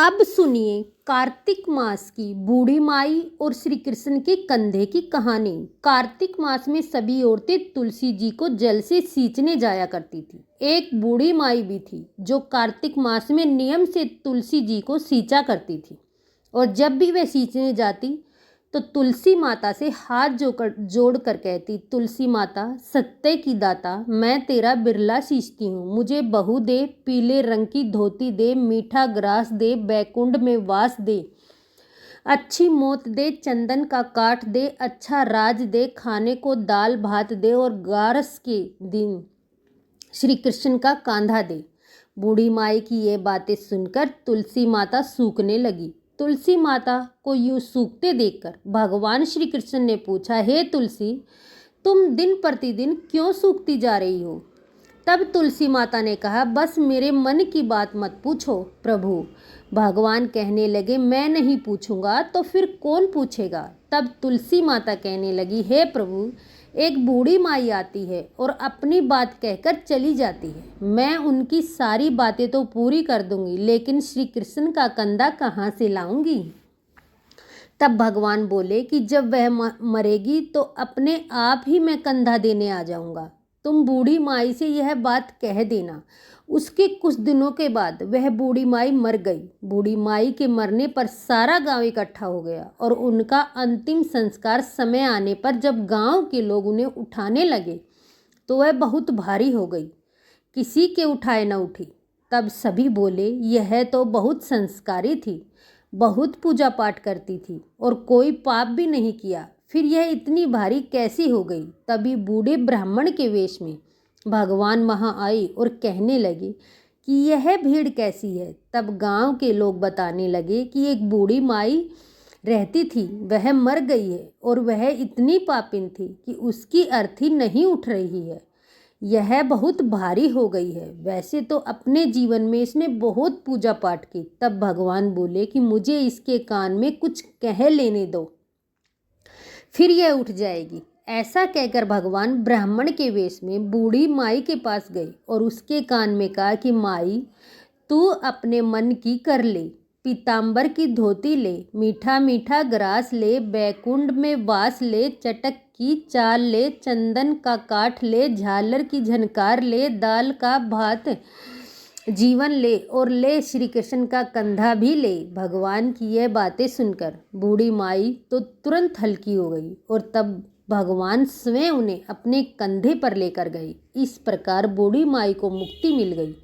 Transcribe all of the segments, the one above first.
अब सुनिए कार्तिक मास की बूढ़ी माई और श्री कृष्ण के कंधे की कहानी। कार्तिक मास में सभी औरतें तुलसी जी को जल से सींचने जाया करती थी। एक बूढ़ी माई भी थी जो कार्तिक मास में नियम से तुलसी जी को सींचा करती थी। और जब भी वह सींचने जाती तो तुलसी माता से हाथ जोड़ कर कहती, तुलसी माता सत्य की दाता, मैं तेरा बिरला सींचती हूँ, मुझे बहू दे, पीले रंग की धोती दे, मीठा ग्रास दे, बैकुंठ में वास दे, अच्छी मौत दे, चंदन का काठ दे, अच्छा राज दे, खाने को दाल भात दे और गारस के दिन श्री कृष्ण का कांधा दे। बूढ़ी माई की ये बातें सुनकर तुलसी माता सूखने लगी। तुलसी माता को यूं सूखते देखकर भगवान श्री कृष्ण ने पूछा, हे तुलसी, तुम दिन प्रतिदिन क्यों सूखती जा रही हो? तब तुलसी माता ने कहा, बस मेरे मन की बात मत पूछो प्रभु। भगवान कहने लगे, मैं नहीं पूछूंगा तो फिर कौन पूछेगा? तब तुलसी माता कहने लगी, हे प्रभु, एक बूढ़ी माई आती है और अपनी बात कहकर चली जाती है। मैं उनकी सारी बातें तो पूरी कर दूंगी, लेकिन श्री कृष्ण का कंधा कहाँ से लाऊंगी? तब भगवान बोले कि जब वह मरेगी तो अपने आप ही मैं कंधा देने आ जाऊंगा। तुम बूढ़ी माई से यह बात कह देना। उसके कुछ दिनों के बाद वह बूढ़ी माई मर गई। बूढ़ी माई के मरने पर सारा गांव इकट्ठा हो गया और उनका अंतिम संस्कार समय आने पर जब गांव के लोग उन्हें उठाने लगे तो वह बहुत भारी हो गई, किसी के उठाए न उठी। तब सभी बोले, यह तो बहुत संस्कारी थी, बहुत पूजा पाठ करती थी और कोई पाप भी नहीं किया, फिर यह इतनी भारी कैसी हो गई? तभी बूढ़े ब्राह्मण के वेश में भगवान वहाँ आए और कहने लगे कि यह भीड़ कैसी है? तब गांव के लोग बताने लगे कि एक बूढ़ी माई रहती थी, वह मर गई है और वह इतनी पापिन थी कि उसकी अर्थी नहीं उठ रही है। यह बहुत भारी हो गई है। वैसे तो अपने जीवन में इसने बहुत पूजा पाठ की। तब भगवान बोले कि मुझे इसके कान में कुछ कह लेने दो, फिर यह उठ जाएगी। ऐसा कहकर भगवान ब्राह्मण के वेश में बूढ़ी माई के पास गए और उसके कान में कहा कि माई, तू अपने मन की कर ले, पीतांबर की धोती ले, मीठा मीठा ग्रास ले, बैकुंठ में वास ले, चटक की चाल ले, चंदन का काठ ले, झालर की झनकार ले, दाल का भात जीवन ले और ले श्री कृष्ण का कंधा भी ले। भगवान की यह बातें सुनकर बूढ़ी माई तो तुरंत हल्की हो गई और तब भगवान स्वयं उन्हें अपने कंधे पर लेकर गए। इस प्रकार बूढ़ी माई को मुक्ति मिल गई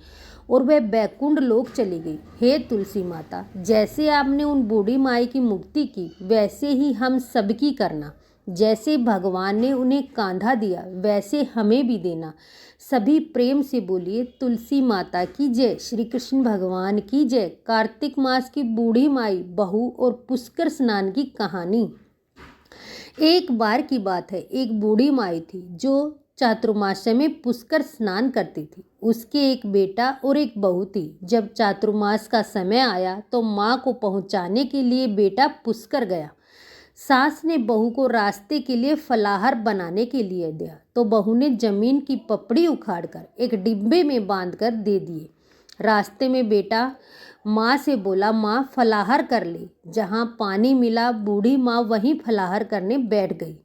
और वह बैकुंठ लोक चली गई। हे तुलसी माता, जैसे आपने उन बूढ़ी माई की मुक्ति की, वैसे ही हम सबकी करना। जैसे भगवान ने उन्हें कांधा दिया, वैसे हमें भी देना। सभी प्रेम से बोलिए, तुलसी माता की जय, श्री कृष्ण भगवान की जय। कार्तिक मास की बूढ़ी माई, बहू और पुष्कर स्नान की कहानी। एक बार की बात है, एक बूढ़ी माई थी जो चातुर्मास्य में पुष्कर स्नान करती थी। उसके एक बेटा और एक बहू थी। जब चातुर्मास का समय आया तो माँ को पहुँचाने के लिए बेटा पुष्कर गया। सास ने बहू को रास्ते के लिए फलाहार बनाने के लिए दिया तो बहू ने जमीन की पपड़ी उखाड़कर एक डिब्बे में बांधकर दे दिए। रास्ते में बेटा माँ से बोला, माँ फलाहार कर ले। जहाँ पानी मिला बूढ़ी माँ वहीं फलाहार करने बैठ गई।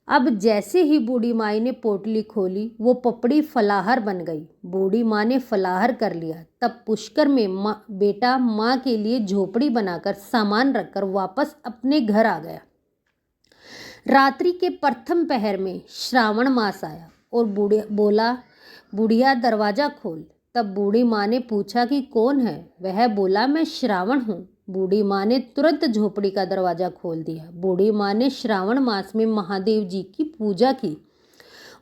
अब जैसे ही बूढ़ी माई ने पोटली खोली, वो पपड़ी फलाहार बन गई। बूढ़ी माँ ने फलाहार कर लिया। तब पुष्कर में बेटा माँ के लिए झोपड़ी बनाकर सामान रखकर वापस अपने घर आ गया। रात्रि के प्रथम पहर में श्रावण मास आया और बोला, बुढ़िया दरवाजा खोल। तब बूढ़ी माँ ने पूछा कि कौन है? वह बोला, मैं श्रावण हूँ। बूढ़ी माँ ने तुरंत झोपड़ी का दरवाजा खोल दिया। बूढ़ी माँ ने श्रावण मास में महादेव जी की पूजा की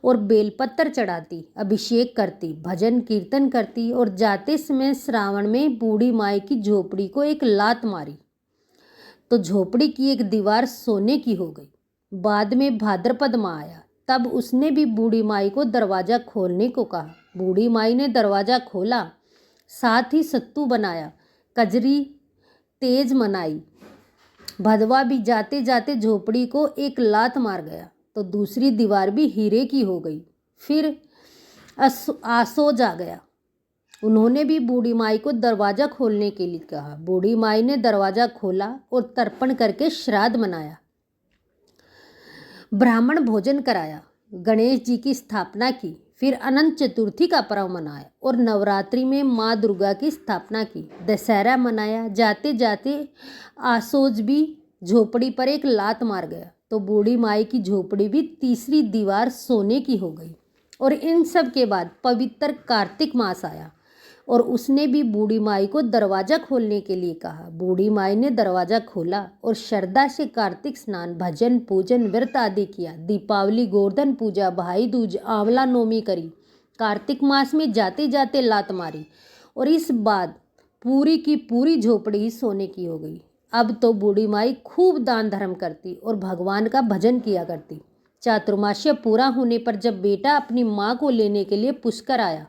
और बेलपत्र चढ़ाती, अभिषेक करती, भजन कीर्तन करती और जाते समय श्रावण में बूढ़ी माई की झोपड़ी को एक लात मारी तो झोपड़ी की एक दीवार सोने की हो गई। बाद में भाद्रपद माह आया, तब उसने भी बूढ़ी माई को दरवाजा खोलने को कहा। बूढ़ी माई ने दरवाजा खोला, साथ ही सत्तू बनाया, कजरी तेज मनाई। भदवा भी जाते जाते झोपड़ी को एक लात मार गया तो दूसरी दीवार भी हीरे की हो गई। फिर आसोज आ गया। उन्होंने भी बूढ़ी माई को दरवाज़ा खोलने के लिए कहा। बूढ़ी माई ने दरवाज़ा खोला और तर्पण करके श्राद्ध मनाया, ब्राह्मण भोजन कराया, गणेश जी की स्थापना की, फिर अनंत चतुर्थी का पर्व मनाया और नवरात्रि में माँ दुर्गा की स्थापना की, दशहरा मनाया। जाते जाते आसोज भी झोपड़ी पर एक लात मार गया तो बूढ़ी माई की झोपड़ी भी तीसरी दीवार सोने की हो गई। और इन सब के बाद पवित्र कार्तिक मास आया और उसने भी बूढ़ी माई को दरवाज़ा खोलने के लिए कहा। बूढ़ी माई ने दरवाज़ा खोला और श्रद्धा से कार्तिक स्नान, भजन, पूजन, व्रत आदि किया। दीपावली, गोवर्धन पूजा, भाई दूज, आंवला नौमी करी। कार्तिक मास में जाते जाते लात मारी और इस बाद पूरी की पूरी झोपड़ी सोने की हो गई। अब तो बूढ़ी माई खूब दान धर्म करती और भगवान का भजन किया करती। चातुर्मास्य पूरा होने पर जब बेटा अपनी माँ को लेने के लिए पुष्कर आया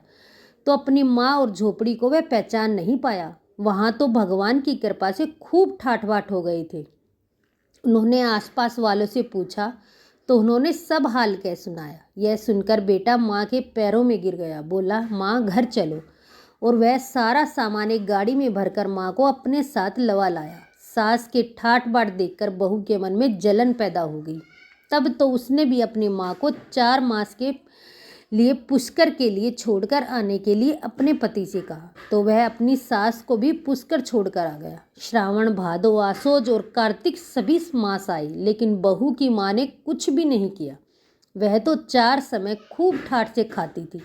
तो अपनी माँ और झोपड़ी को वह पहचान नहीं पाया। वहाँ तो भगवान की कृपा से खूब ठाठ बाट हो गए थे। उन्होंने आसपास वालों से पूछा तो उन्होंने सब हाल कह सुनाया। यह सुनकर बेटा माँ के पैरों में गिर गया, बोला, माँ घर चलो। और वह सारा सामान एक गाड़ी में भरकर माँ को अपने साथ लवा लाया। सास के ठाठ बाट देखकर बहू के मन में जलन पैदा हो गई। तब तो उसने भी अपनी माँ को 4 मास के लिए पुष्कर के लिए छोड़कर आने के लिए अपने पति से कहा तो वह अपनी सास को भी पुष्कर छोड़कर आ गया। श्रावण, भादो, आसोज और कार्तिक सभी मास आए, लेकिन बहू की माँ ने कुछ भी नहीं किया। वह तो 4 समय खूब ठाठ से खाती थी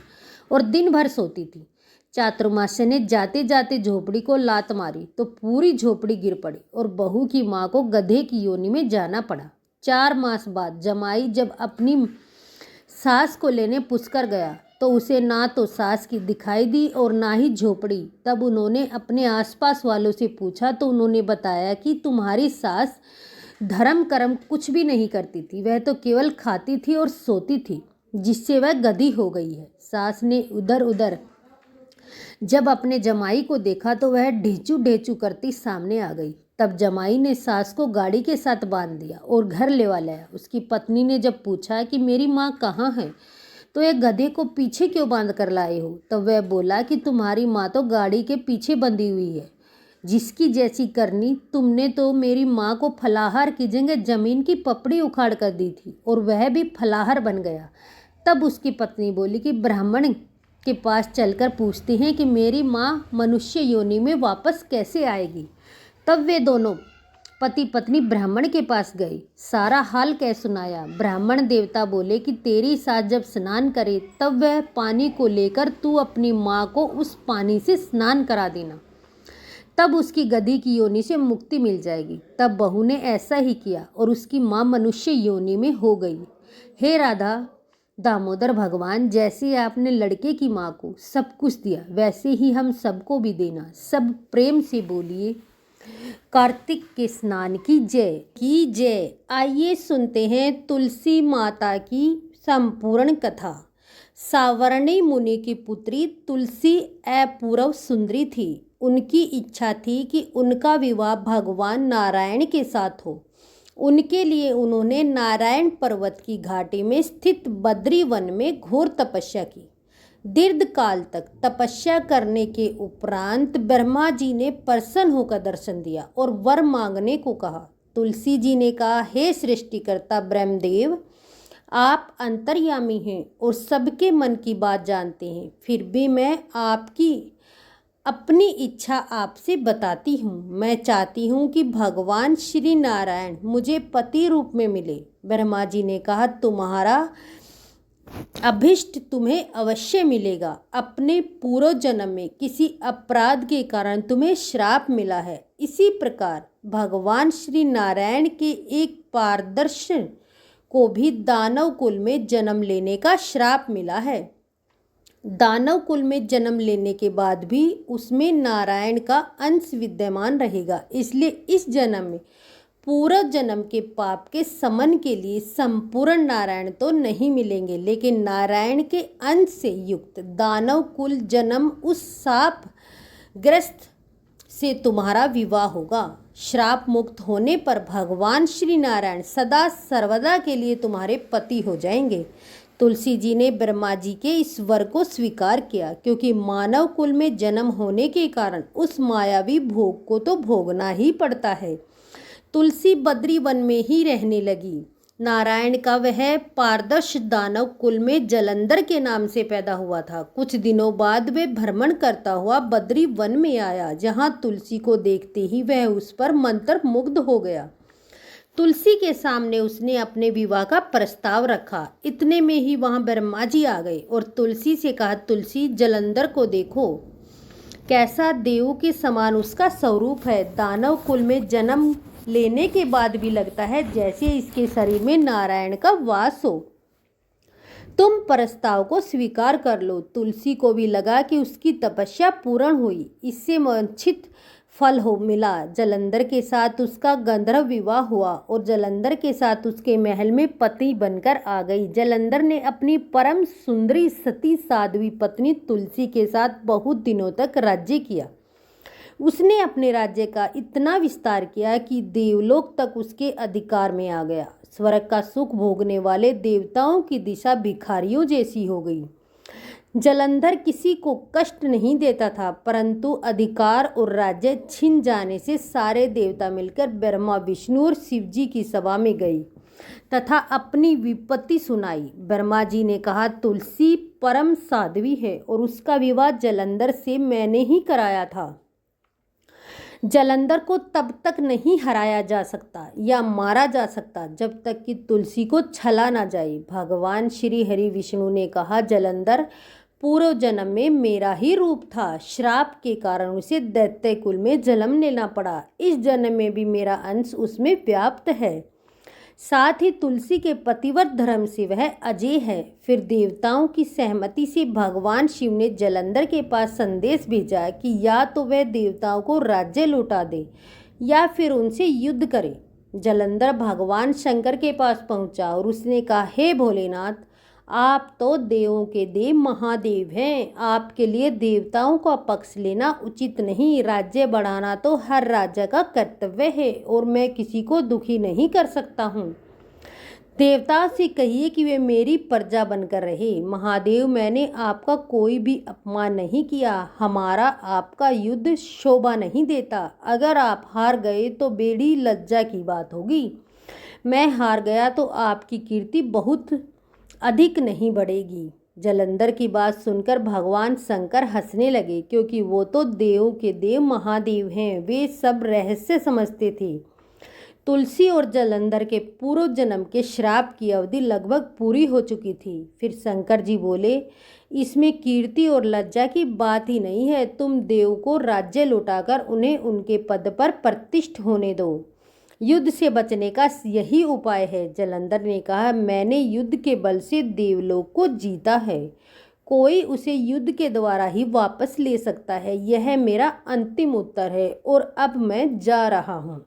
और दिन भर सोती थी। चातुर्मास्य ने जाते जाते झोपड़ी को लात मारी तो पूरी झोपड़ी गिर पड़ी और बहू की माँ को गधे की योनि में जाना पड़ा। 4 मास बाद जमाई जब अपनी सास को लेने पुष्कर गया तो उसे ना तो सास की दिखाई दी और ना ही झोपड़ी। तब उन्होंने अपने आसपास वालों से पूछा तो उन्होंने बताया कि तुम्हारी सास धर्म कर्म कुछ भी नहीं करती थी, वह तो केवल खाती थी और सोती थी, जिससे वह गधी हो गई है। सास ने उधर उधर जब अपने जमाई को देखा तो वह ढेचू ढेचू करती सामने आ गई। तब जमाई ने सास को गाड़ी के साथ बांध दिया और घर लेवा लाया। उसकी पत्नी ने जब पूछा कि मेरी माँ कहाँ है तो एक गधे को पीछे क्यों बांध कर लाए हो, तब वह बोला कि तुम्हारी माँ तो गाड़ी के पीछे बंधी हुई है, जिसकी जैसी करनी। तुमने तो मेरी माँ को फलाहार की जगह जमीन की पपड़ी उखाड़ कर दी थी और वह भी फलाहार बन गया। तब उसकी पत्नी बोली कि ब्राह्मण के पास चलकर पूछते हैं कि मेरी माँ मनुष्य योनि में वापस कैसे आएगी। तब वे दोनों पति पत्नी ब्राह्मण के पास गए, सारा हाल कह सुनाया। ब्राह्मण देवता बोले कि तेरी सास जब स्नान करे तब वह पानी को लेकर तू अपनी माँ को उस पानी से स्नान करा देना, तब उसकी गधी की योनि से मुक्ति मिल जाएगी। तब बहू ने ऐसा ही किया और उसकी माँ मनुष्य योनि में हो गई। हे राधा दामोदर भगवान, जैसे आपने लड़के की माँ को सब कुछ दिया वैसे ही हम सबको भी देना। सब प्रेम से बोलिए कार्तिक के स्नान की जय। आइए सुनते हैं तुलसी माता की संपूर्ण कथा। सावर्णी मुनि की पुत्री तुलसी अपूर्व सुंदरी थी। उनकी इच्छा थी कि उनका विवाह भगवान नारायण के साथ हो। उनके लिए उन्होंने नारायण पर्वत की घाटी में स्थित बद्री वन में घोर तपस्या की। दीर्घ काल तक तपस्या करने के उपरांत ब्रह्मा जी ने प्रसन्न होकर दर्शन दिया और वर मांगने को कहा। तुलसी जी ने कहा, हे सृष्टिकर्ता ब्रह्मदेव, आप अंतर्यामी हैं और सबके मन की बात जानते हैं, फिर भी मैं आपकी अपनी इच्छा आपसे बताती हूँ। मैं चाहती हूँ कि भगवान श्री नारायण मुझे पति रूप में मिले। ब्रह्मा जी ने कहा, तुम्हारा अभिष्ट तुम्हें अवश्य मिलेगा। अपने पूर्व जन्म में किसी अपराध के कारण तुम्हें श्राप मिला है। इसी प्रकार भगवान श्री नारायण के एक पारदर्शन को भी दानव कुल में जन्म लेने का श्राप मिला है। दानव कुल में जन्म लेने के बाद भी उसमें नारायण का अंश विद्यमान रहेगा। इसलिए इस जन्म में पूर्व जन्म के पाप के समन के लिए संपूर्ण नारायण तो नहीं मिलेंगे, लेकिन नारायण के अंश से युक्त दानव कुल जन्म उस शाप ग्रस्त से तुम्हारा विवाह होगा। श्राप मुक्त होने पर भगवान श्री नारायण सदा सर्वदा के लिए तुम्हारे पति हो जाएंगे। तुलसी जी ने ब्रह्मा जी के इस वर को स्वीकार किया, क्योंकि मानव कुल में जन्म होने के कारण उस मायावी भोग को तो भोगना ही पड़ता है। तुलसी बद्री वन में ही रहने लगी। नारायण का वह पारदर्श दानव कुल में जलंधर के नाम से पैदा हुआ था। कुछ दिनों बाद वे भ्रमण करता हुआ बद्री वन में आया, जहाँ तुलसी को देखते ही वह उस पर मंत्र मुग्ध हो गया। तुलसी के सामने उसने अपने विवाह का प्रस्ताव रखा। इतने में ही वहाँ ब्रह्मा जी आ गए और तुलसी से कहा, तुलसी, जलंधर को देखो, कैसा देव के समान उसका स्वरूप है। दानव कुल में जन्म लेने के बाद भी लगता है जैसे इसके शरीर में नारायण का वास हो। तुम प्रस्ताव को स्वीकार कर लो। तुलसी को भी लगा कि उसकी तपस्या पूर्ण हुई, इससे वांछित फल हो मिला। जलंधर के साथ उसका गंधर्व विवाह हुआ और जलंधर के साथ उसके महल में पत्नी बनकर आ गई। जलंधर ने अपनी परम सुंदरी सती साध्वी पत्नी तुलसी के साथ बहुत दिनों तक राज्य किया। उसने अपने राज्य का इतना विस्तार किया कि देवलोक तक उसके अधिकार में आ गया। स्वर्ग का सुख भोगने वाले देवताओं की दिशा भिखारियों जैसी हो गई। जलंधर किसी को कष्ट नहीं देता था, परंतु अधिकार और राज्य छिन जाने से सारे देवता मिलकर ब्रह्मा, विष्णु और शिव जी की सभा में गई तथा अपनी विपत्ति सुनाई। ब्रह्मा जी ने कहा, तुलसी परम साध्वी है और उसका विवाह जलंधर से मैंने ही कराया था। जलंधर को तब तक नहीं हराया जा सकता या मारा जा सकता जब तक कि तुलसी को छला ना जाए। भगवान श्री हरि विष्णु ने कहा, जलंधर पूर्व जन्म में मेरा ही रूप था। श्राप के कारण उसे दैत्य कुल में जन्म लेना पड़ा। इस जन्म में भी मेरा अंश उसमें व्याप्त है। साथ ही तुलसी के पतिव्रत धर्म से वह अजय है। फिर देवताओं की सहमति से भगवान शिव ने जलंधर के पास संदेश भेजा कि या तो वह देवताओं को राज्य लौटा दे या फिर उनसे युद्ध करे। जलंधर भगवान शंकर के पास पहुंचा और उसने कहा, हे भोलेनाथ, आप तो देवों के देव महादेव हैं। आपके लिए देवताओं का पक्ष लेना उचित नहीं। राज्य बढ़ाना तो हर राजा का कर्तव्य है और मैं किसी को दुखी नहीं कर सकता हूँ। देवताओं से कहिए कि वे मेरी प्रजा बनकर रहे। महादेव, मैंने आपका कोई भी अपमान नहीं किया। हमारा आपका युद्ध शोभा नहीं देता। अगर आप हार गए तो बड़ी लज्जा की बात होगी। मैं हार गया तो आपकी कीर्ति बहुत अधिक नहीं बढ़ेगी। जलंधर की बात सुनकर भगवान शंकर हंसने लगे, क्योंकि वो तो देवों के देव महादेव हैं। वे सब रहस्य समझते थे। तुलसी और जलंधर के पूर्व जन्म के श्राप की अवधि लगभग पूरी हो चुकी थी। फिर शंकर जी बोले, इसमें कीर्ति और लज्जा की बात ही नहीं है। तुम देव को राज्य लौटाकर उन्हें उनके पद पर प्रतिष्ठित होने दो। युद्ध से बचने का यही उपाय है। जलंधर ने कहा, मैंने युद्ध के बल से देवलोक को जीता है। कोई उसे युद्ध के द्वारा ही वापस ले सकता है। यह मेरा अंतिम उत्तर है और अब मैं जा रहा हूँ।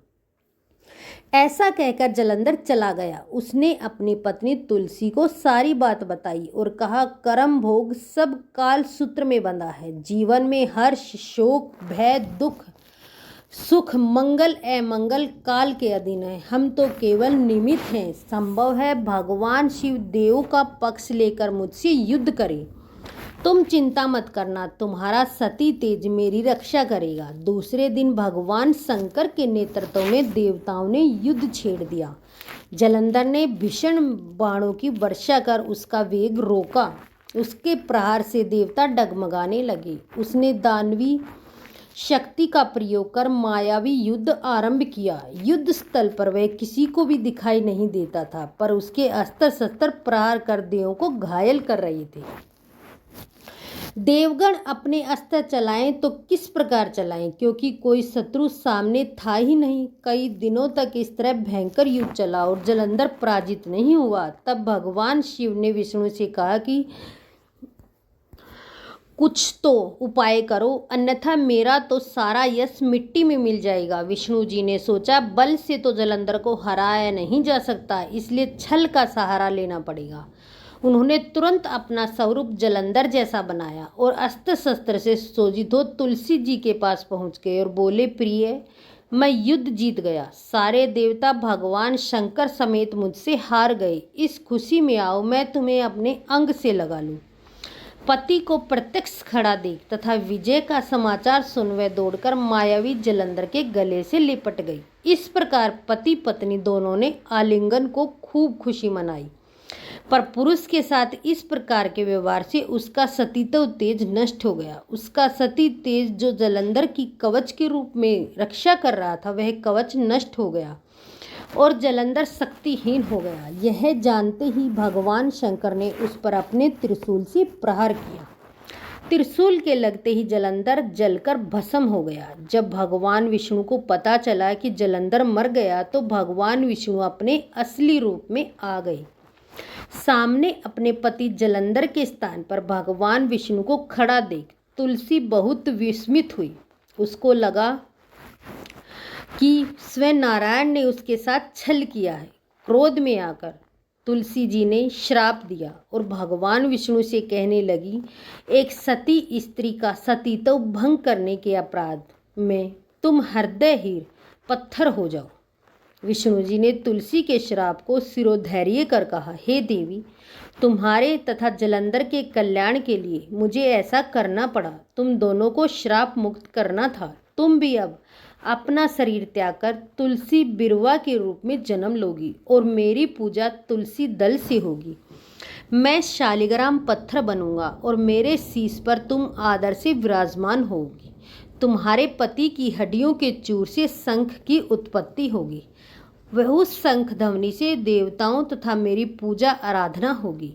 ऐसा कहकर जलंधर चला गया। उसने अपनी पत्नी तुलसी को सारी बात बताई और कहा, कर्म भोग सब काल सूत्र में बंधा है। जीवन में हर्ष, शोक, भय, दुख, सुख, मंगल, अमंगल काल के अधीन है। हम तो केवल निमित्त हैं। संभव है भगवान शिव देव का पक्ष लेकर मुझसे युद्ध करे। तुम चिंता मत करना, तुम्हारा सती तेज मेरी रक्षा करेगा। दूसरे दिन भगवान शंकर के नेतृत्व में देवताओं ने युद्ध छेड़ दिया। जलंधर ने भीषण बाणों की वर्षा कर उसका वेग रोका। उसके प्रहार से देवता डगमगाने लगे। उसने दानवी शक्ति का प्रयोग कर मायावी युद्ध आरंभ किया। युद्ध स्थल पर वह किसी को भी दिखाई नहीं देता था, पर उसके अस्त्र शस्त्र प्रहार कर देवों को घायल कर रहे थे। देवगण अपने अस्त्र चलाएं तो किस प्रकार चलाएं, क्योंकि कोई शत्रु सामने था ही नहीं। कई दिनों तक इस तरह भयंकर युद्ध चला और जलंधर पराजित नहीं हुआ। तब भगवान शिव ने विष्णु से कहा कि कुछ तो उपाय करो, अन्यथा मेरा तो सारा यश मिट्टी में मिल जाएगा। विष्णु जी ने सोचा, बल से तो जलंधर को हराया नहीं जा सकता, इसलिए छल का सहारा लेना पड़ेगा। उन्होंने तुरंत अपना स्वरूप जलंधर जैसा बनाया और अस्त्र शस्त्र से सुसज्जित हो तुलसी जी के पास पहुंच गए और बोले, प्रिय, मैं युद्ध जीत गया। सारे देवता भगवान शंकर समेत मुझसे हार गए। इस खुशी में आओ, मैं तुम्हें अपने अंग से लगा लूं। पति को प्रत्यक्ष खड़ा देख तथा विजय का समाचार सुन वह दौड़कर मायावी जलंधर के गले से लिपट गई। इस प्रकार पति पत्नी दोनों ने आलिंगन को खूब खुशी मनाई। पर पुरुष के साथ इस प्रकार के व्यवहार से उसका सतीत्व तेज नष्ट हो गया। उसका सती तेज जो जलंधर की कवच के रूप में रक्षा कर रहा था, वह कवच नष्ट हो गया और जलंधर शक्तिहीन हो गया। यह जानते ही भगवान शंकर ने उस पर अपने त्रिशूल से प्रहार किया। त्रिशूल के लगते ही जलंधर जलकर भस्म हो गया। जब भगवान विष्णु को पता चला कि जलंधर मर गया तो भगवान विष्णु अपने असली रूप में आ गए। सामने अपने पति जलंधर के स्थान पर भगवान विष्णु को खड़ा देख तुलसी बहुत विस्मित हुई। उसको लगा कि स्वयं नारायण ने उसके साथ छल किया है। क्रोध में आकर तुलसी जी ने श्राप दिया और भगवान विष्णु से कहने लगी, एक सती स्त्री का सतीत्व भंग करने के अपराध में तुम हृदयहीन पत्थर हो जाओ। विष्णु जी ने तुलसी के श्राप को सिरोधैर्य कर कहा, हे देवी, तुम्हारे तथा जलंधर के कल्याण के लिए मुझे ऐसा करना पड़ा। तुम दोनों को श्राप मुक्त करना था। तुम भी अब अपना शरीर त्याग कर तुलसी बिरवा के रूप में जन्म लोगी और मेरी पूजा तुलसी दल से होगी। मैं शालिग्राम पत्थर बनूंगा और मेरे शीश पर तुम आदर से विराजमान होगी। तुम्हारे पति की हड्डियों के चूर से शंख की उत्पत्ति होगी। वह उस शंख ध्वनि से देवताओं तथा मेरी पूजा आराधना होगी।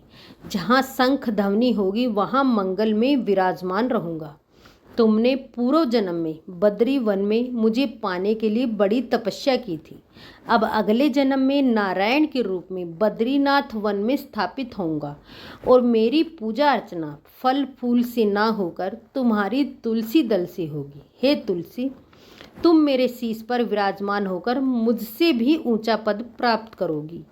जहाँ शंख ध्वनि होगी वहाँ मंगल में विराजमान रहूँगा। तुमने पूर्व जन्म में बद्री वन में मुझे पाने के लिए बड़ी तपस्या की थी। अब अगले जन्म में नारायण के रूप में बद्रीनाथ वन में स्थापित होऊंगा और मेरी पूजा अर्चना फल फूल से ना होकर तुम्हारी तुलसी दल से होगी। हे तुलसी, तुम मेरे शीश पर विराजमान होकर मुझसे भी ऊंचा पद प्राप्त करोगी।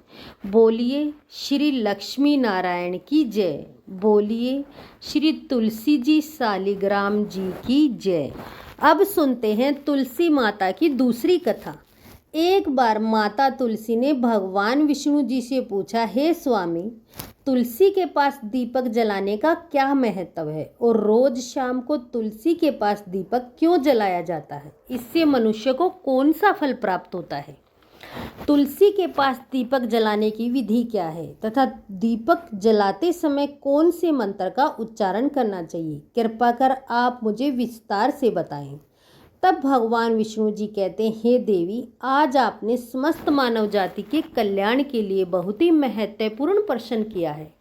बोलिए श्री लक्ष्मी नारायण की जय। बोलिए श्री तुलसी जी शालिग्राम जी की जय। अब सुनते हैं तुलसी माता की दूसरी कथा। एक बार माता तुलसी ने भगवान विष्णु जी से पूछा, हे स्वामी, तुलसी के पास दीपक जलाने का क्या महत्व है और रोज शाम को तुलसी के पास दीपक क्यों जलाया जाता है? इससे मनुष्य को कौन सा फल प्राप्त होता है? तुलसी के पास दीपक जलाने की विधि क्या है तथा दीपक जलाते समय कौन से मंत्र का उच्चारण करना चाहिए? कृपा कर आप मुझे विस्तार से बताएं। तब भगवान विष्णु जी कहते हैं, हे देवी, आज आपने समस्त मानव जाति के कल्याण के लिए बहुत ही महत्वपूर्ण प्रश्न किया है।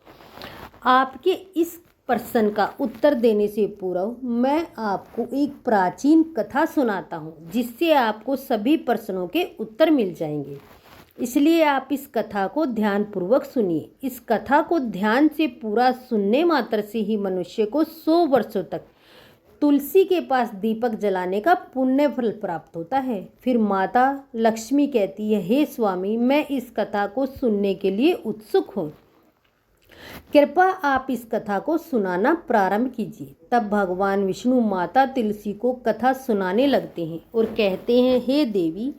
आपके इस प्रश्न का उत्तर देने से पूर्व मैं आपको एक प्राचीन कथा सुनाता हूँ, जिससे आपको सभी प्रश्नों के उत्तर मिल जाएंगे। इसलिए आप इस कथा को ध्यानपूर्वक सुनिए। इस कथा को ध्यान से पूरा सुनने मात्र से ही मनुष्य को 100 वर्षों तक तुलसी के पास दीपक जलाने का पुण्य फल प्राप्त होता है। फिर माता लक्ष्मी कहती है, हे स्वामी, मैं इस कथा को सुनने के लिए उत्सुक हूँ। कृपया आप इस कथा को सुनाना प्रारंभ कीजिए। तब भगवान विष्णु माता तुलसी को कथा सुनाने लगते हैं और कहते हैं, हे देवी,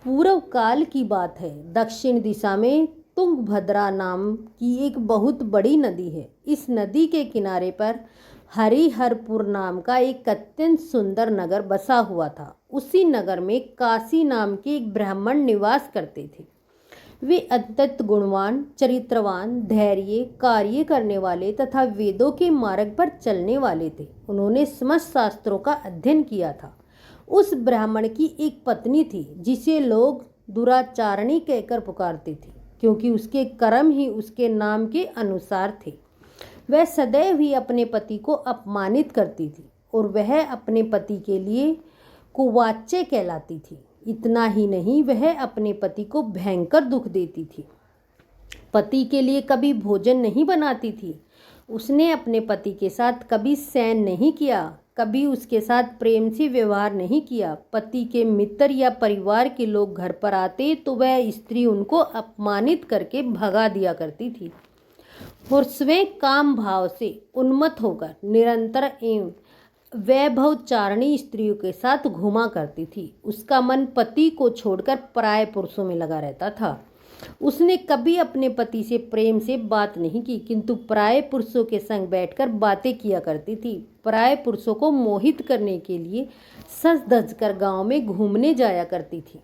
पूर्व काल की बात है। दक्षिण दिशा में तुंगभद्रा नाम की एक बहुत बड़ी नदी है। इस नदी के किनारे पर हरिहरपुर नाम का एक अत्यंत सुंदर नगर बसा हुआ था। उसी नगर में काशी नाम के एक ब्राह्मण निवास करते थे। वे अत्यंत गुणवान, चरित्रवान, धैर्य, कार्य करने वाले तथा वेदों के मार्ग पर चलने वाले थे। उन्होंने समस्त शास्त्रों का अध्ययन किया था। उस ब्राह्मण की एक पत्नी थी जिसे लोग दुराचारणी कहकर पुकारते थे, क्योंकि उसके कर्म ही उसके नाम के अनुसार थे। वह सदैव ही अपने पति को अपमानित करती थी और वह अपने पति के लिए कुवाच्य कहलाती थी। इतना ही नहीं, वह अपने पति को भयंकर दुख देती थी। पति के लिए कभी भोजन नहीं बनाती थी। उसने अपने पति के साथ कभी शयन नहीं किया, कभी उसके साथ प्रेम से व्यवहार नहीं किया। पति के मित्र या परिवार के लोग घर पर आते तो वह स्त्री उनको अपमानित करके भगा दिया करती थी। और स्वयं काम भाव से उन्मत्त होकर निरंतर एवं वैभवचारिणी स्त्रियों के साथ घूमा करती थी। उसका मन पति को छोड़कर पराये पुरुषों में लगा रहता था। उसने कभी अपने पति से प्रेम से बात नहीं की, किंतु पराये पुरुषों के संग बैठकर बातें किया करती थी। पराये पुरुषों को मोहित करने के लिए सज धज कर गाँव में घूमने जाया करती थी।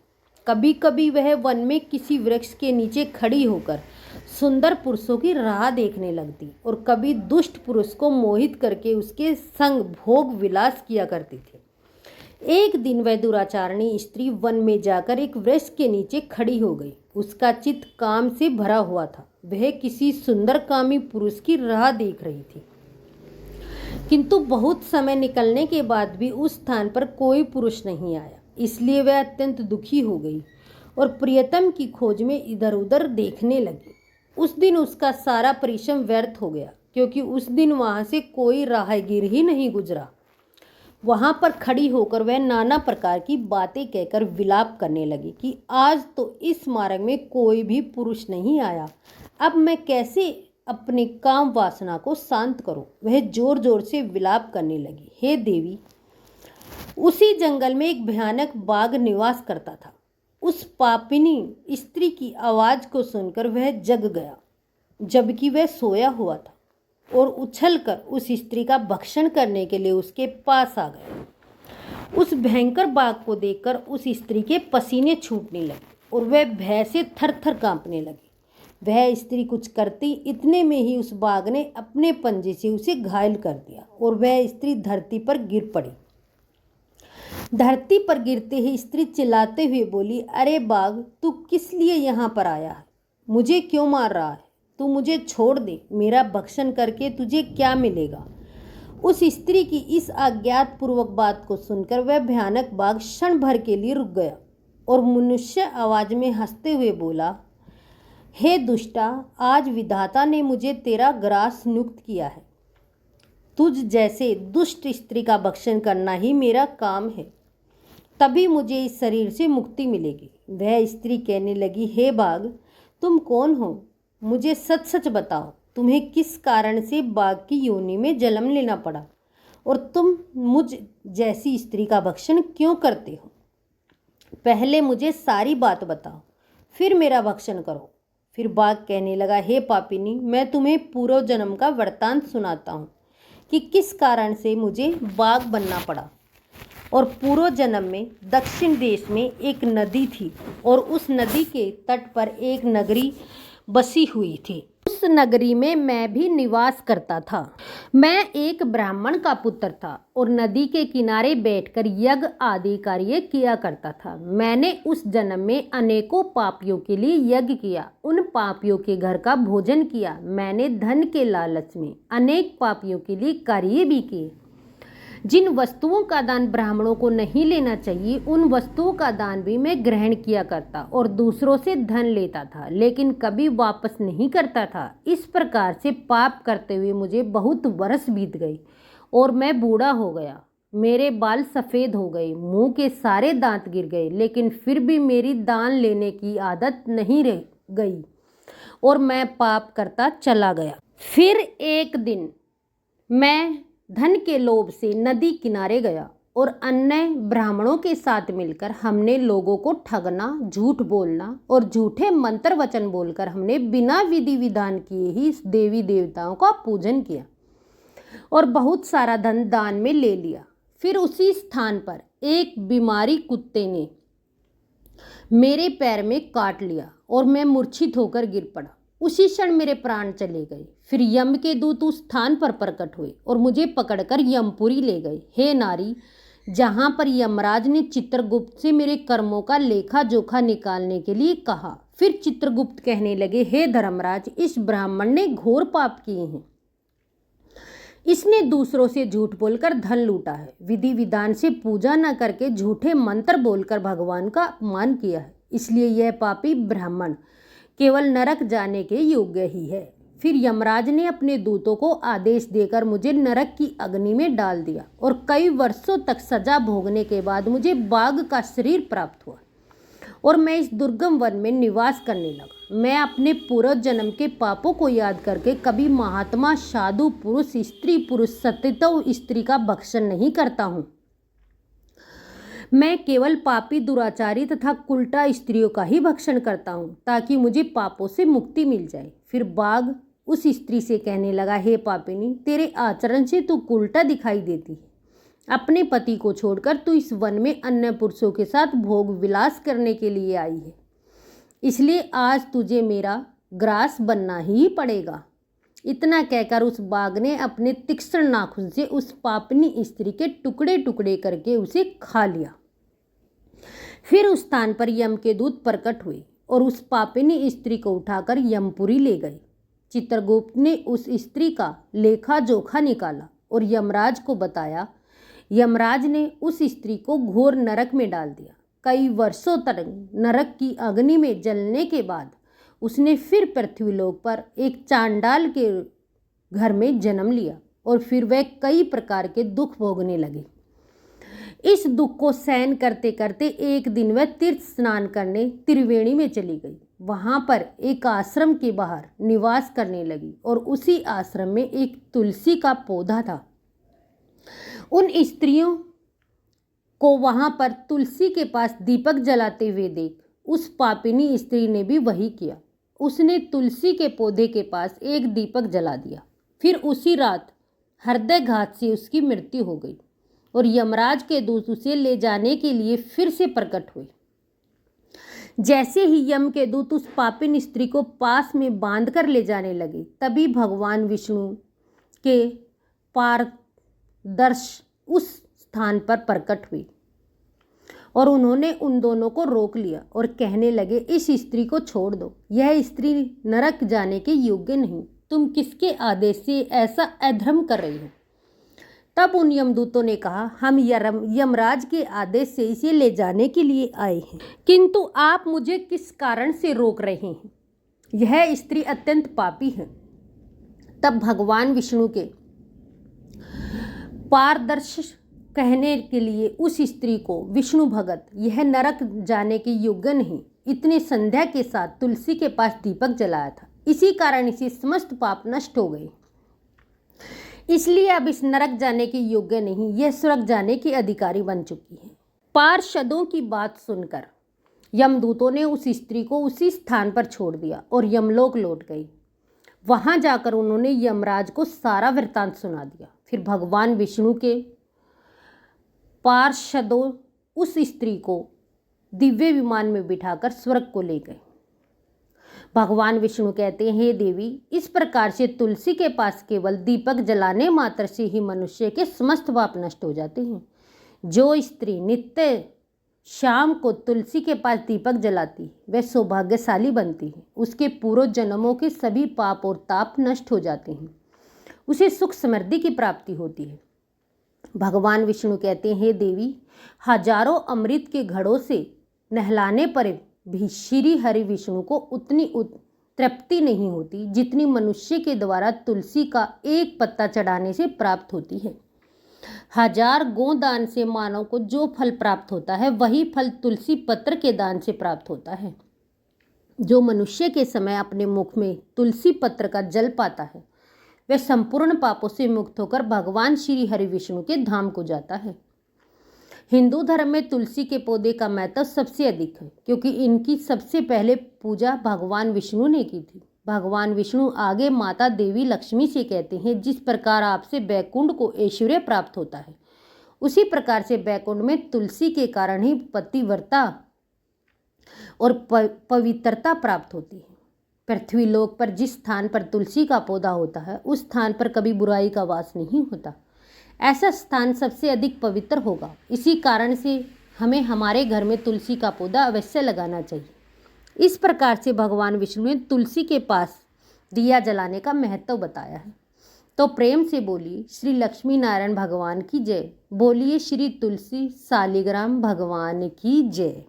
कभी कभी वह वन में किसी वृक्ष के नीचे खड़ी होकर सुंदर पुरुषों की राह देखने लगती और कभी दुष्ट पुरुष को मोहित करके उसके संग भोग विलास किया करती थी। एक दिन वह दुराचारणी स्त्री वन में जाकर एक वृक्ष के नीचे खड़ी हो गई। उसका चित्त काम से भरा हुआ था। वह किसी सुंदर कामी पुरुष की राह देख रही थी, किंतु बहुत समय निकलने के बाद भी उस स्थान पर कोई पुरुष नहीं आया। इसलिए वह अत्यंत दुखी हो गई और प्रियतम की खोज में इधर उधर देखने लगी। उस दिन उसका सारा परिश्रम व्यर्थ हो गया, क्योंकि उस दिन वहां से कोई राहगीर ही नहीं गुजरा। वहां पर खड़ी होकर वह नाना प्रकार की बातें कहकर विलाप करने लगी कि आज तो इस मार्ग में कोई भी पुरुष नहीं आया। अब मैं कैसे अपने काम वासना को शांत करूं? वह जोर जोर से विलाप करने लगी। हे देवी, उसी जंगल में एक भयानक बाघ निवास करता था। उस पापिनी स्त्री की आवाज को सुनकर वह जग गया, जबकि वह सोया हुआ था, और उछलकर उस स्त्री का भक्षण करने के लिए उसके पास आ गया। उस भयंकर बाघ को देखकर उस स्त्री के पसीने छूटने लगे और वह भय से थर थर कांपने लगी। वह स्त्री कुछ करती, इतने में ही उस बाघ ने अपने पंजे से उसे घायल कर दिया और वह स्त्री धरती पर गिर पड़ी। धरती पर गिरते ही स्त्री चिल्लाते हुए बोली, अरे बाघ, तू किस लिए यहाँ पर आया है? मुझे क्यों मार रहा है? तू मुझे छोड़ दे। मेरा भक्षण करके तुझे क्या मिलेगा? उस स्त्री की इस अज्ञात पूर्वक बात को सुनकर वह भयानक बाघ क्षण भर के लिए रुक गया और मनुष्य आवाज में हंसते हुए बोला, हे दुष्टा, आज विधाता ने मुझे तेरा ग्रास नियुक्त किया है। तुझ जैसे दुष्ट स्त्री का भक्षण करना ही मेरा काम है, तभी मुझे इस शरीर से मुक्ति मिलेगी। वह स्त्री कहने लगी, हे बाघ, तुम कौन हो? मुझे सच सच बताओ, तुम्हें किस कारण से बाघ की योनि में जन्म लेना पड़ा और तुम मुझ जैसी स्त्री का भक्षण क्यों करते हो? पहले मुझे सारी बात बताओ, फिर मेरा भक्षण करो। फिर बाघ कहने लगा, हे पापिनी, मैं तुम्हें पूर्व जन्म का वृत्तांत सुनाता हूँ कि किस कारण से मुझे बाघ बनना पड़ा। और पूर्व जन्म में दक्षिण देश में एक नदी थी और उस नदी के तट पर एक नगरी बसी हुई थी। उस नगरी में मैं भी निवास करता था। मैं एक ब्राह्मण का पुत्र था और नदी के किनारे बैठकर यज्ञ आदि कार्य किया करता था। मैंने उस जन्म में अनेकों पापियों के लिए यज्ञ किया, उन पापियों के घर का भोजन किया। मैंने धन के लालच में अनेक पापियों के लिए कार्य भी किए। जिन वस्तुओं का दान ब्राह्मणों को नहीं लेना चाहिए, उन वस्तुओं का दान भी मैं ग्रहण किया करता और दूसरों से धन लेता था, लेकिन कभी वापस नहीं करता था। इस प्रकार से पाप करते हुए मुझे बहुत वर्ष बीत गए और मैं बूढ़ा हो गया। मेरे बाल सफ़ेद हो गए, मुंह के सारे दांत गिर गए, लेकिन फिर भी मेरी दान लेने की आदत नहीं रह गई और मैं पाप करता चला गया। फिर एक दिन मैं धन के लोभ से नदी किनारे गया और अन्य ब्राह्मणों के साथ मिलकर हमने लोगों को ठगना, झूठ बोलना और झूठे मंत्र वचन बोलकर हमने बिना विधि विधान किए ही इस देवी देवताओं का पूजन किया और बहुत सारा धन दान में ले लिया। फिर उसी स्थान पर एक बीमारी कुत्ते ने मेरे पैर में काट लिया और मैं मूर्छित होकर गिर पड़ा। उसी क्षण मेरे प्राण चले गए। फिर यम के दूत उस स्थान पर प्रकट हुए और मुझे पकड़कर यमपुरी ले गए। हे नारी, जहाँ पर यमराज ने चित्रगुप्त से मेरे कर्मों का लेखा जोखा निकालने के लिए कहा। फिर चित्रगुप्त कहने लगे, हे धर्मराज, इस ब्राह्मण ने घोर पाप किए हैं। इसने दूसरों से झूठ बोलकर धन लूटा है, विधि विधान से पूजा न करके झूठे मंत्र बोलकर भगवान का अपमान किया है। इसलिए यह पापी ब्राह्मण केवल नरक जाने के योग्य ही है। फिर यमराज ने अपने दूतों को आदेश देकर मुझे नरक की अग्नि में डाल दिया और कई वर्षों तक सजा भोगने के बाद मुझे बाघ का शरीर प्राप्त हुआ और मैं इस दुर्गम वन में निवास करने लगा। मैं अपने पूर्व जन्म के पापों को याद करके कभी महात्मा, साधु, पुरुष, स्त्री, पुरुष, सतीत्व स्त्री का भक्षण नहीं करता हूँ। मैं केवल पापी, दुराचारी तथा उल्टा स्त्रियों का ही भक्षण करता हूँ ताकि मुझे पापों से मुक्ति मिल जाए। फिर बाघ उस स्त्री से कहने लगा, हे पापिनी, तेरे आचरण से तू उल्टा दिखाई देती है। अपने पति को छोड़कर तू इस वन में अन्य पुरुषों के साथ भोग विलास करने के लिए आई है, इसलिए आज तुझे मेरा ग्रास बनना ही पड़ेगा। इतना कहकर उस बाघ ने अपने तीक्ष्ण नाखून से उस पापिनी स्त्री के टुकड़े टुकड़े करके उसे खा लिया। फिर उस स्थान पर यम के दूत प्रकट हुए और उस पापिनी स्त्री को उठाकर यमपुरी ले गए। चित्रगुप्त ने उस स्त्री का लेखा जोखा निकाला और यमराज को बताया। यमराज ने उस स्त्री को घोर नरक में डाल दिया। कई वर्षों तक नरक की अग्नि में जलने के बाद उसने फिर पृथ्वीलोक पर एक चांडाल के घर में जन्म लिया और फिर वह कई प्रकार के दुख भोगने लगी। इस दुख को सहन करते करते एक दिन वह तीर्थ स्नान करने त्रिवेणी में चली गई। वहाँ पर एक आश्रम के बाहर निवास करने लगी और उसी आश्रम में एक तुलसी का पौधा था। उन स्त्रियों को वहाँ पर तुलसी के पास दीपक जलाते हुए देख उस पापिनी स्त्री ने भी वही किया। उसने तुलसी के पौधे के पास एक दीपक जला दिया। फिर उसी रात हृदयघात से उसकी मृत्यु हो गई और यमराज के दूत उसे ले जाने के लिए फिर से प्रकट हुए। जैसे ही यम के दूत उस पापिन स्त्री को पास में बांध कर ले जाने लगे, तभी भगवान विष्णु के पारदर्श उस स्थान पर प्रकट हुए और उन्होंने उन दोनों को रोक लिया और कहने लगे, इस स्त्री को छोड़ दो, यह स्त्री नरक जाने के योग्य नहीं। तुम किसके आदेश से ऐसा अधर्म कर रही हो? तब उन यमदूतों ने कहा, हम यमराज के आदेश से इसे ले जाने के लिए आए हैं, किंतु आप मुझे किस कारण से रोक रहे हैं? यह स्त्री अत्यंत पापी है। तब भगवान विष्णु के पारदर्शी कहने के लिए उस स्त्री को, विष्णु भगत, यह नरक जाने के योग्य नहीं, इतने संध्या के साथ तुलसी के पास दीपक जलाया था, इसी कारण इसे समस्त पाप नष्ट हो गए, इसलिए अब इस नरक जाने के योग्य नहीं, यह स्वर्ग जाने की अधिकारी बन चुकी है। पार्षदों की बात सुनकर यमदूतों ने उस स्त्री को उसी स्थान पर छोड़ दिया और यमलोक लौट गई। वहां जाकर उन्होंने यमराज को सारा वृत्तांत सुना दिया। फिर भगवान विष्णु के पार्षदों उस स्त्री को दिव्य विमान में बिठाकर स्वर्ग को ले गए। भगवान विष्णु कहते हैं, हे देवी, इस प्रकार से तुलसी के पास केवल दीपक जलाने मात्र से ही मनुष्य के समस्त पाप नष्ट हो जाते हैं। जो स्त्री नित्य शाम को तुलसी के पास दीपक जलाती है वह सौभाग्यशाली बनती है। उसके पूर्व जन्मों के सभी पाप और ताप नष्ट हो जाते हैं। उसे सुख समृद्धि की प्राप्ति होती है। भगवान विष्णु कहते हैं, हे देवी, हजारों अमृत के घड़ों से नहलाने पर भी श्री हरि विष्णु को उतनी तृप्ति नहीं होती जितनी मनुष्य के द्वारा तुलसी का एक पत्ता चढ़ाने से प्राप्त होती है। 1000 गोदान से मानव को जो फल प्राप्त होता है वही फल तुलसी पत्र के दान से प्राप्त होता है। जो मनुष्य के समय अपने मुख में तुलसी पत्र का जल पाता है वह संपूर्ण पापों से मुक्त होकर भगवान श्री हरि विष्णु के धाम को जाता है। हिंदू धर्म में तुलसी के पौधे का महत्व सबसे अधिक है, क्योंकि इनकी सबसे पहले पूजा भगवान विष्णु ने की थी। भगवान विष्णु आगे माता देवी लक्ष्मी से कहते हैं, जिस प्रकार आपसे बैकुंठ को ऐश्वर्य प्राप्त होता है उसी प्रकार से बैकुंठ में तुलसी के कारण ही पतिव्रता और पवित्रता प्राप्त होती है। पृथ्वी लोक पर जिस स्थान पर तुलसी का पौधा होता है उस स्थान पर कभी बुराई का वास नहीं होता। ऐसा स्थान सबसे अधिक पवित्र होगा। इसी कारण से हमें हमारे घर में तुलसी का पौधा अवश्य लगाना चाहिए। इस प्रकार से भगवान विष्णु ने तुलसी के पास दिया जलाने का महत्व बताया है। तो प्रेम से बोलिए श्री लक्ष्मी नारायण भगवान की जय। बोलिए श्री तुलसी शालिग्राम भगवान की जय।